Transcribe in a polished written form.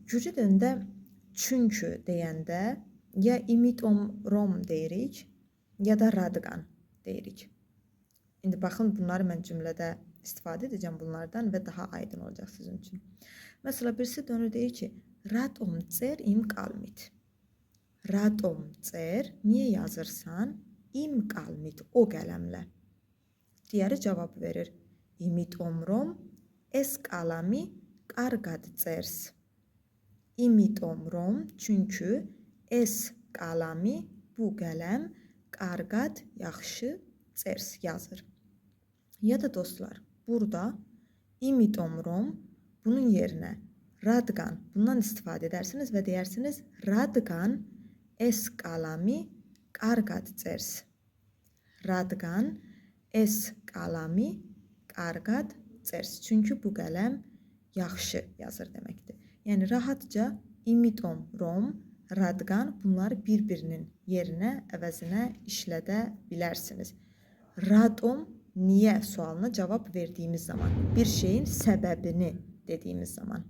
Gürcü dilində çünkü deyəndə ya imitomrom deyirik, ya da radqan deyirik. İndi baxın, bunları mən cümlədə istifadə edəcəm bunlardan və daha aydın olacaq sizin üçün. Məsələn, birisi dönür deyir ki, ratom cer im qalmit. Ratom cer, niyə yazırsan? İm qalmit, o qələmlə. Digəri cavab verir. İmitomrom es qalami qarqad cers. İmitomrom, çünki es qalami, bu qələm, qarqad, yaxşı, cers, yazır. Ya da dostlar, burada imitomrom, bunun yerinə radqan, bundan istifadə edərsiniz və deyirsiniz radqan es qalami qarqad cers. Radqan es qalami qarqad cers. Çünki bu qələm yaxşı yazır deməkdir. Yəni rahatca imitomrom, radqan bunları bir-birinin yerinə, əvəzinə işlədə bilərsiniz. Ratom niyə sualına cavab verdiyimiz zaman, bir şeyin səbəbini dediyimiz zaman.